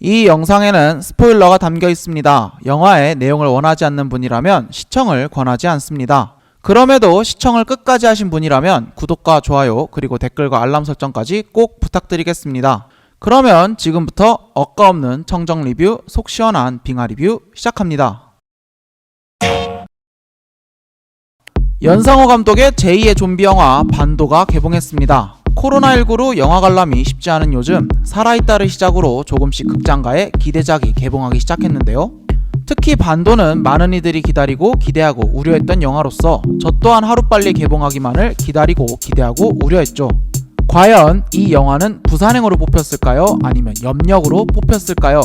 이 영상에는 스포일러가 담겨 있습니다. 영화의 내용을 원하지 않는 분이라면 시청을 권하지 않습니다. 그럼에도 시청을 끝까지 하신 분이라면 구독과 좋아요 그리고 댓글과 알람 설정까지 꼭 부탁드리겠습니다. 그러면 지금부터 억까 없는 청정 리뷰, 속 시원한 빙하 리뷰 시작합니다. 연상호 감독의 제2의 좀비 영화 반도가 개봉했습니다. 코로나19로 영화 관람이 쉽지 않은 요즘 살아있다를 시작으로 조금씩 극장가에 기대작이 개봉하기 시작했는데요. 특히 반도는 많은 이들이 기다리고 기대하고 우려했던 영화로서 저 또한 하루빨리 개봉하기만을 기다리고 기대하고 우려했죠. 과연 이 영화는 부산행으로 뽑혔을까요? 아니면 염력으로 뽑혔을까요?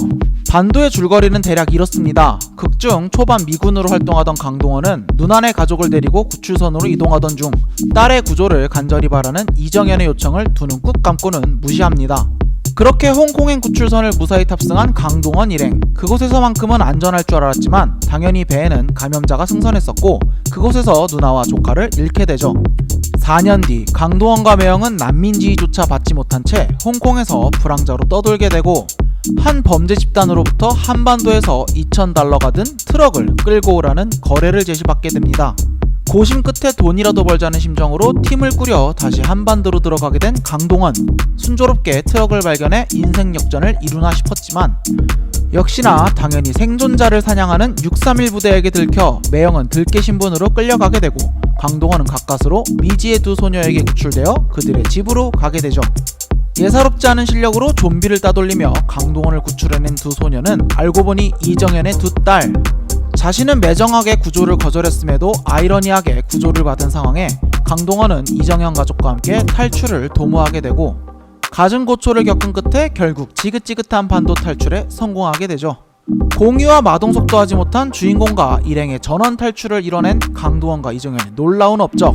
반도의 줄거리는 대략 이렇습니다. 극중 초반 미군으로 활동하던 강동원은 누나네 가족을 데리고 구출선으로 이동하던 중 딸의 구조를 간절히 바라는 이정현의 요청을 두 눈 꾹 감고는 무시합니다. 그렇게 홍콩행 구출선을 무사히 탑승한 강동원 일행. 그곳에서만큼은 안전할 줄 알았지만 당연히 배에는 감염자가 승선했었고 그곳에서 누나와 조카를 잃게 되죠. 4년 뒤 강동원과 매형은 난민 지위조차 받지 못한 채 홍콩에서 불황자로 떠돌게 되고 한 범죄 집단으로부터 한반도에서 $2,000가 든 트럭을 끌고 오라는 거래를 제시받게 됩니다. 고심 끝에 돈이라도 벌자는 심정으로 팀을 꾸려 다시 한반도로 들어가게 된 강동원. 순조롭게 트럭을 발견해 인생 역전을 이루나 싶었지만 역시나 당연히 생존자를 사냥하는 631 부대에게 들켜 매형은 들깨 신분으로 끌려가게 되고 강동원은 가까스로 미지의 두 소녀에게 구출되어 그들의 집으로 가게 되죠. 예사롭지 않은 실력으로 좀비를 따돌리며 강동원을 구출해낸 두 소녀는 알고 보니 이정현의 두 딸. 자신은 매정하게 구조를 거절했음에도 아이러니하게 구조를 받은 상황에 강동원은 이정현 가족과 함께 탈출을 도모하게 되고 갖은 고초를 겪은 끝에 결국 지긋지긋한 반도 탈출에 성공하게 되죠. 공유와 마동석도 하지 못한 주인공과 일행의 전원 탈출을 이뤄낸 강동원과 이정현의 놀라운 업적.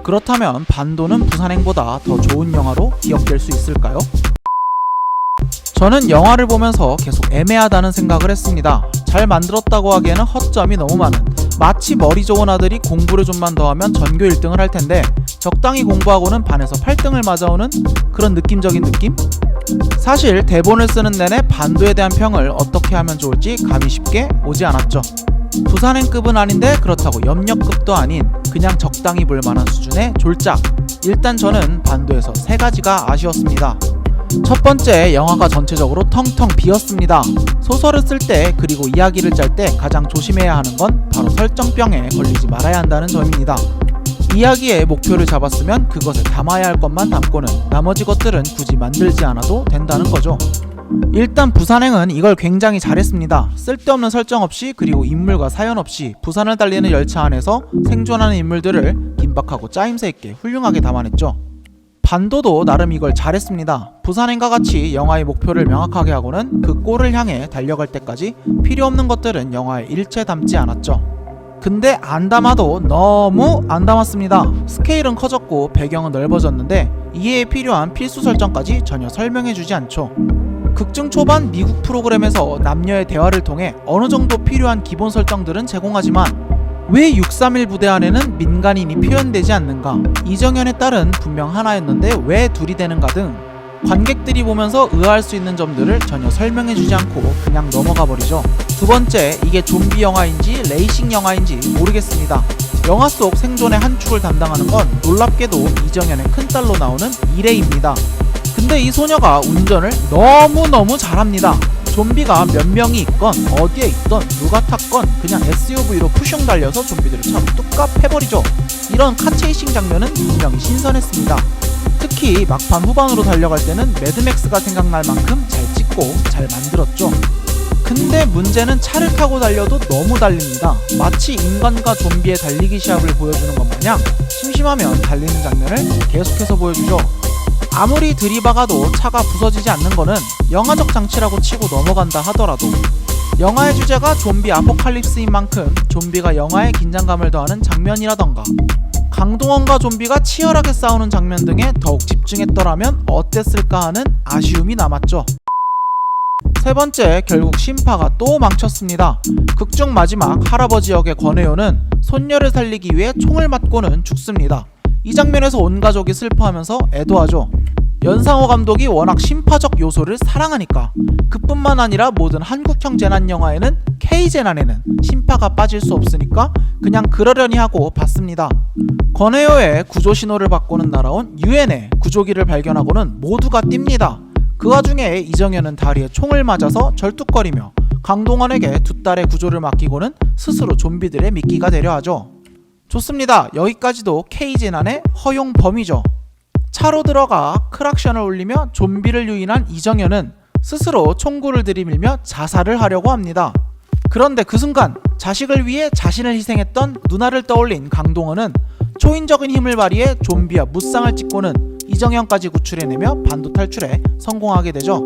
그렇다면 반도는 부산행보다 더 좋은 영화로 기억될 수 있을까요? 저는 영화를 보면서 계속 애매하다는 생각을 했습니다. 잘 만들었다고 하기에는 허점이 너무 많은, 마치 머리 좋은 아들이 공부를 좀만 더 하면 전교 1등을 할 텐데 적당히 공부하고는 반에서 8등을 맞아오는 그런 느낌적인 느낌? 사실 대본을 쓰는 내내 반도에 대한 평을 어떻게 하면 좋을지 감이 쉽게 오지 않았죠. 부산행급은 아닌데 그렇다고 염력급도 아닌 그냥 적당히 볼만한 수준의 졸작. 일단 저는 반도에서 세 가지가 아쉬웠습니다. 첫 번째, 영화가 전체적으로 텅텅 비었습니다. 소설을 쓸 때 그리고 이야기를 짤 때 가장 조심해야 하는 건 바로 설정병에 걸리지 말아야 한다는 점입니다. 이야기의 목표를 잡았으면 그것을 담아야 할 것만 담고는 나머지 것들은 굳이 만들지 않아도 된다는 거죠. 일단 부산행은 이걸 굉장히 잘했습니다. 쓸데없는 설정 없이 그리고 인물과 사연 없이 부산을 달리는 열차 안에서 생존하는 인물들을 긴박하고 짜임새 있게 훌륭하게 담아냈죠. 반도도 나름 이걸 잘했습니다. 부산행과 같이 영화의 목표를 명확하게 하고는 그 골을 향해 달려갈 때까지 필요 없는 것들은 영화에 일체 담지 않았죠. 근데 안 담아도 너무 안 담았습니다. 스케일은 커졌고 배경은 넓어졌는데 이해에 필요한 필수 설정까지 전혀 설명해주지 않죠. 극중 초반 미국 프로그램에서 남녀의 대화를 통해 어느 정도 필요한 기본 설정들은 제공하지만 왜 631 부대 안에는 민간인이 표현되지 않는가? 이정현의 딸은 분명 하나였는데 왜 둘이 되는가 등 관객들이 보면서 의아할 수 있는 점들을 전혀 설명해주지 않고 그냥 넘어가 버리죠. 두 번째, 이게 좀비 영화인지 레이싱 영화인지 모르겠습니다. 영화 속 생존의 한 축을 담당하는 건 놀랍게도 이정현의 큰딸로 나오는 이레입니다. 근데 이 소녀가 운전을 너무너무 잘합니다. 좀비가 몇 명이 있건 어디에 있던 누가 탔건 그냥 SUV로 푸슝 달려서 좀비들을 차로 뚝갑 해버리죠. 이런 카체이싱 장면은 분명히 신선했습니다. 특히 막판 후반으로 달려갈 때는 매드맥스가 생각날 만큼 잘 찍고 잘 만들었죠. 근데 문제는 차를 타고 달려도 너무 달립니다. 마치 인간과 좀비의 달리기 시합을 보여주는 것 마냥 심심하면 달리는 장면을 계속해서 보여주죠. 아무리 들이박아도 차가 부서지지 않는 거는 영화적 장치라고 치고 넘어간다 하더라도 영화의 주제가 좀비 아포칼립스인 만큼 좀비가 영화에 긴장감을 더하는 장면이라던가 강동원과 좀비가 치열하게 싸우는 장면 등에 더욱 집중했더라면 어땠을까 하는 아쉬움이 남았죠. 세 번째, 결국 심파가 또 망쳤습니다. 극중 마지막 할아버지 역의 권혜요는 손녀를 살리기 위해 총을 맞고는 죽습니다. 이 장면에서 온 가족이 슬퍼하면서 애도하죠. 연상호 감독이 워낙 신파적 요소를 사랑하니까 그뿐만 아니라 모든 한국형 재난 영화에는 K재난에는 신파가 빠질 수 없으니까 그냥 그러려니 하고 봤습니다. 권혜여의 구조 신호를 받고는 날아온 유엔의 구조기를 발견하고는 모두가 뜁니다. 그 와중에 이정현은 다리에 총을 맞아서 절뚝거리며 강동원에게 두 딸의 구조를 맡기고는 스스로 좀비들의 미끼가 되려 하죠. 좋습니다. 여기까지도 K재난의 허용 범위죠. 차로 들어가 크락션을 울리며 좀비를 유인한 이정현은 스스로 총구를 들이밀며 자살을 하려고 합니다. 그런데 그 순간 자식을 위해 자신을 희생했던 누나를 떠올린 강동원은 초인적인 힘을 발휘해 좀비와 무쌍을 찍고는 이정현까지 구출해내며 반도 탈출에 성공하게 되죠.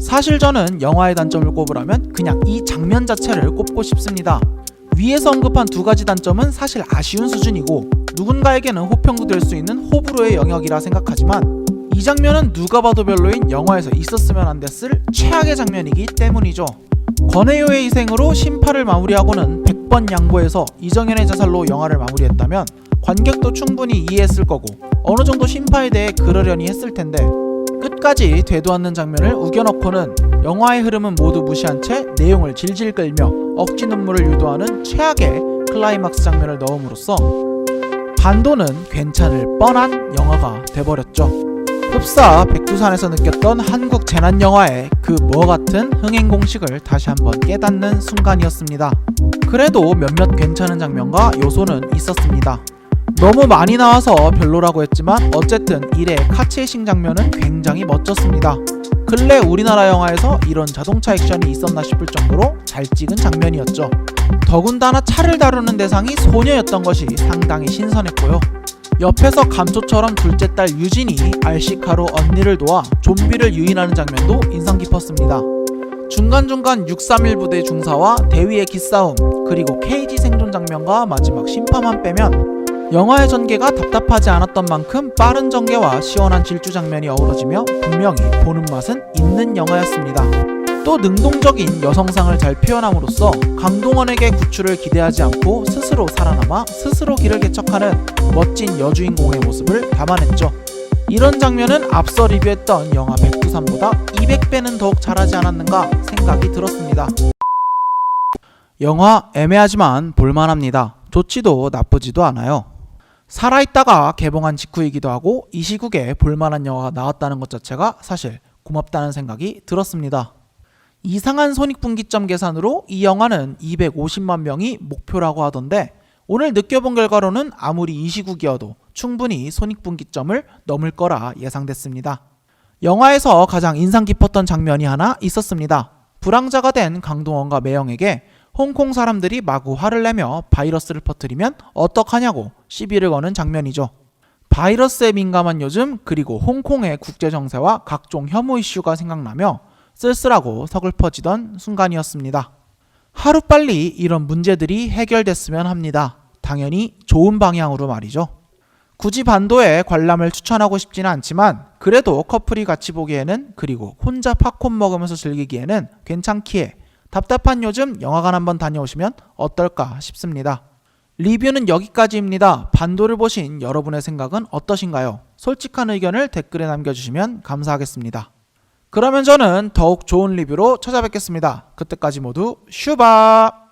사실 저는 영화의 단점을 꼽으라면 그냥 이 장면 자체를 꼽고 싶습니다. 위에서 언급한 두 가지 단점은 사실 아쉬운 수준이고 누군가에게는 호평도 될 수 있는 호불호의 영역이라 생각하지만 이 장면은 누가 봐도 별로인 영화에서 있었으면 안 됐을 최악의 장면이기 때문이죠. 권혜요의 희생으로 신파를 마무리하고는 100번 양보해서 이정현의 자살로 영화를 마무리했다면 관객도 충분히 이해했을 거고 어느 정도 신파에 대해 그러려니 했을 텐데 끝까지 되도 않는 장면을 우겨넣고는 영화의 흐름은 모두 무시한 채 내용을 질질 끌며 억지 눈물을 유도하는 최악의 클라이막스 장면을 넣음으로써 반도는 괜찮을 뻔한 영화가 돼버렸죠. 흡사 백두산에서 느꼈던 한국 재난영화의 그 뭐 같은 흥행 공식을 다시 한번 깨닫는 순간이었습니다. 그래도 몇몇 괜찮은 장면과 요소는 있었습니다. 너무 많이 나와서 별로라고 했지만 어쨌든 1회 카체이싱 장면은 굉장히 멋졌습니다. 근래 우리나라 영화에서 이런 자동차 액션이 있었나 싶을 정도로 잘 찍은 장면이었죠. 더군다나 차를 다루는 대상이 소녀였던 것이 상당히 신선했고요. 옆에서 감초처럼 둘째 딸 유진이 RC카로 언니를 도와 좀비를 유인하는 장면도 인상 깊었습니다. 중간중간 631 부대 중사와 대위의 기싸움, 그리고 KG 생존 장면과 마지막 심파만 빼면 영화의 전개가 답답하지 않았던 만큼 빠른 전개와 시원한 질주 장면이 어우러지며 분명히 보는 맛은 있는 영화였습니다. 또 능동적인 여성상을 잘 표현함으로써 강동원에게 구출을 기대하지 않고 스스로 살아남아 스스로 길을 개척하는 멋진 여주인공의 모습을 담아냈죠. 이런 장면은 앞서 리뷰했던 영화 백두산보다 200배는 더욱 잘하지 않았는가 생각이 들었습니다. 영화 애매하지만 볼만합니다. 좋지도 나쁘지도 않아요. 살아있다가 개봉한 직후이기도 하고 이 시국에 볼만한 영화가 나왔다는 것 자체가 사실 고맙다는 생각이 들었습니다. 이상한 손익분기점 계산으로 이 영화는 250만 명이 목표라고 하던데 오늘 느껴본 결과로는 아무리 이 시국이어도 충분히 손익분기점을 넘을 거라 예상됐습니다. 영화에서 가장 인상 깊었던 장면이 하나 있었습니다. 불황자가 된 강동원과 매영에게 홍콩 사람들이 마구 화를 내며 바이러스를 퍼뜨리면 어떡하냐고 시비를 거는 장면이죠. 바이러스에 민감한 요즘, 그리고 홍콩의 국제정세와 각종 혐오 이슈가 생각나며 쓸쓸하고 서글퍼지던 순간이었습니다. 하루빨리 이런 문제들이 해결됐으면 합니다. 당연히 좋은 방향으로 말이죠. 굳이 반도에 관람을 추천하고 싶지는 않지만 그래도 커플이 같이 보기에는, 그리고 혼자 팝콘 먹으면서 즐기기에는 괜찮기에 답답한 요즘 영화관 한번 다녀오시면 어떨까 싶습니다. 리뷰는 여기까지입니다. 반도를 보신 여러분의 생각은 어떠신가요? 솔직한 의견을 댓글에 남겨주시면 감사하겠습니다. 그러면 저는 더욱 좋은 리뷰로 찾아뵙겠습니다. 그때까지 모두 슈바!